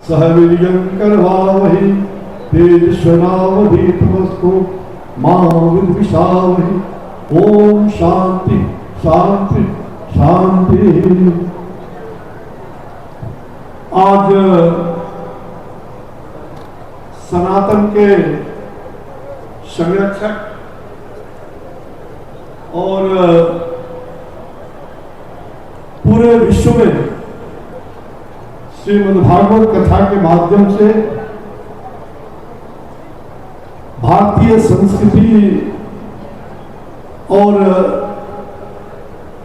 सह वीर्यं करवावहि तेजस्विनावधीतमस्तु मा विद्विषावहि। ओम शांति शांति शांति। आज सनातन के संरक्षक और पूरे विश्व में श्रीमद्भागवत कथा के माध्यम से भारतीय संस्कृति और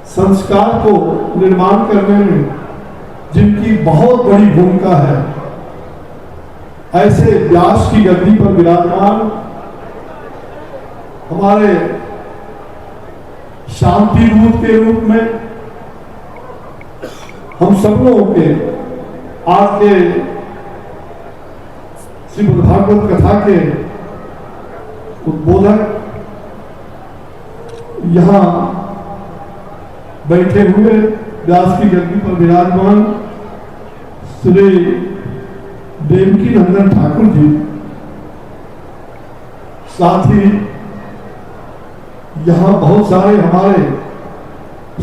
संस्कार को निर्माण करने में जिनकी बहुत बड़ी भूमिका है, ऐसे व्यास की गद्दी पर विराजमान हमारे शांति दूत के रूप में हम सब लोगों के आज के श्रीमद्भागवत कथा के उद्बोधक यहाँ बैठे हुए व्यास की गद्दी पर विराजमान श्री देवकी नंदन ठाकुर जी, साथ ही यहाँ बहुत सारे हमारे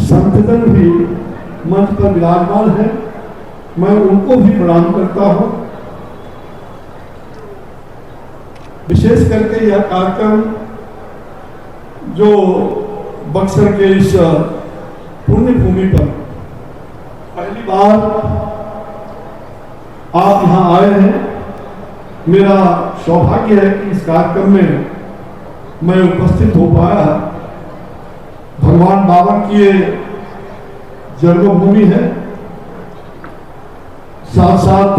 संतजन भी मंच पर विराजमान हैं। मैं उनको भी प्रणाम करता हूँ। विशेष करके यह कार्यक्रम जो बक्सर के इस पुण्य भूमि पर पहली बार आप यहाँ आए हैं, मेरा सौभाग्य है कि इस कार्यक्रम में मैं उपस्थित हो पाया। भगवान बाबा की ये जन्मभूमि है, साथ साथ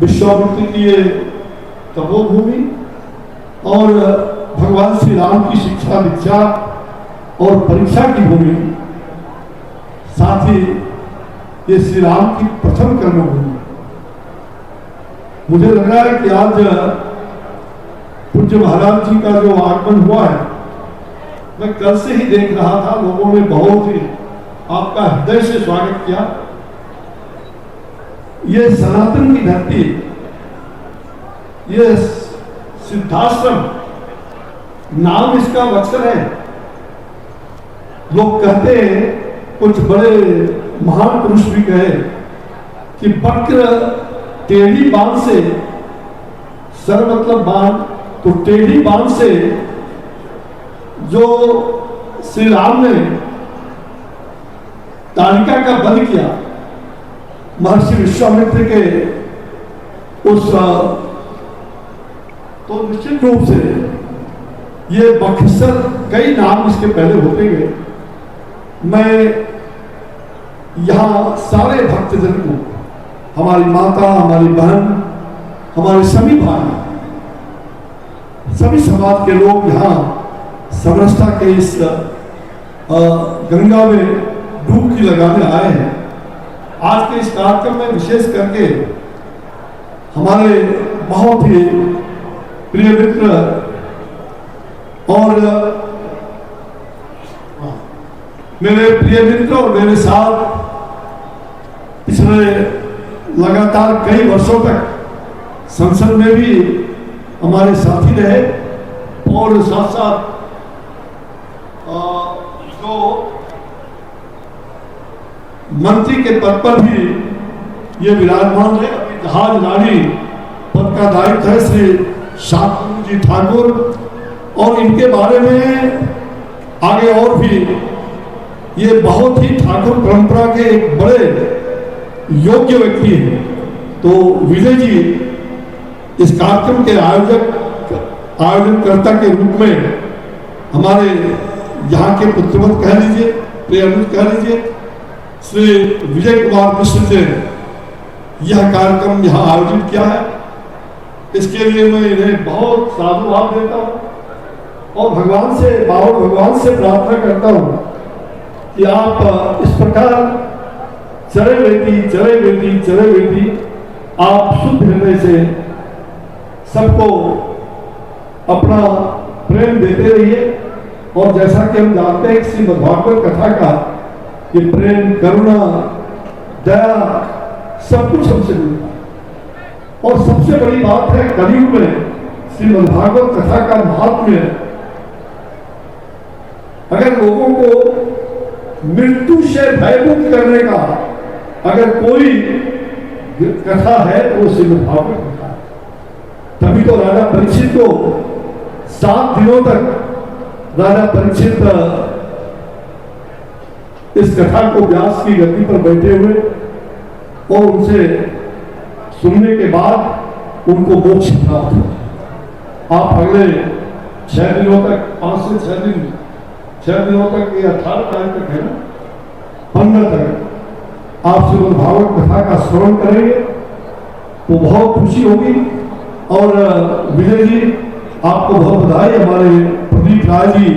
विश्वामित्र की ये तपोभूमि और भगवान श्री राम की शिक्षा दीक्षा और परीक्षा की भूमि, साथ ही ये श्री राम की प्रथम कर्मभूमि। मुझे लग रहा है कि आज पूज्य महाराज जी का जो आगमन हुआ है, मैं कल से ही देख रहा था, लोगों ने बहुत ही आपका हृदय से स्वागत किया। ये सनातन की धरती, ये सिद्धाश्रम नाम इसका वत्सल है। लोग कहते हैं, कुछ बड़े महान पुरुष भी कहे कि वक्र टेढ़ी बांध से, सर मतलब बांध, तो टेढ़ी बांध से जो श्री राम ने ताड़िका का वध किया, महर्षि विश्वामित्र के उस, तो निश्चित रूप से ये बक्सर, कई नाम इसके पहले होते गए। मैं यहाँ सारे भक्तजन को, हमारी माता, हमारी बहन, हमारे सभी भाई, सभी समाज के लोग यहाँ समरसता के इस गंगा में डुबकी लगाने आए हैं। आज के इस कार्यक्रम में विशेष करके हमारे बहुत ही प्रिय मित्र और मेरे प्रिय मित्र और मेरे साथ पिछले लगातार कई वर्षों तक संसद में भी हमारे साथी रहे और साथ साथ जो मंत्री के पद पर भी ये विराजमान है। अभी जहाज रानी पद का दायित्व है श्री शांतनु जी ठाकुर, और इनके बारे में आगे और भी, ये बहुत ही ठाकुर परंपरा के एक बड़े योग्य व्यक्ति हैं। तो विजय जी इस कार्यक्रम के आयोजनकर्ता के रूप में हमारे यहाँ के पुत्रवत कह लीजिए, प्रियनुत कह लीजिए, श्री विजय कुमार मिश्र ने यह कार्यक्रम यहाँ आयोजित किया है। इसके लिए मैं इन्हें बहुत साधुवाद देता हूँ और भगवान से प्रार्थना करता हूँ कि आप इस प्रकार चले बेटी आप शुद्ध हृदय से सबको अपना प्रेम देते रहिए। और जैसा कि हम जानते हैं कि श्रीमद्भागवत कथा का ये प्रेम, करुणा, दया सब कुछ हमसे मिलता है। और सबसे बड़ी बात है कलयुग में श्रीमद् भागवत कथा का महात्म्य। अगर लोगों को मृत्यु से भयमुक्त करने का अगर कोई कथा है तो वो श्रीमद् भागवत कथा है। तभी तो राजा परीक्षित को 7 दिनों तक राजा परीक्षित इस कथा को व्यास की गद्दी पर बैठे हुए और उनसे सुनने के बाद उनको मोक्ष प्राप्त हो। आप अगले 6 दिनों तक, 5 से 6 दिनों तक, ये 18 तारीख तक है ना, 15 तक आप श्रीमद् भागवत कथा का श्रवण करेंगे तो बहुत खुशी होगी। और विजय जी आपको बहुत बधाई। हमारे प्रदीप राय जी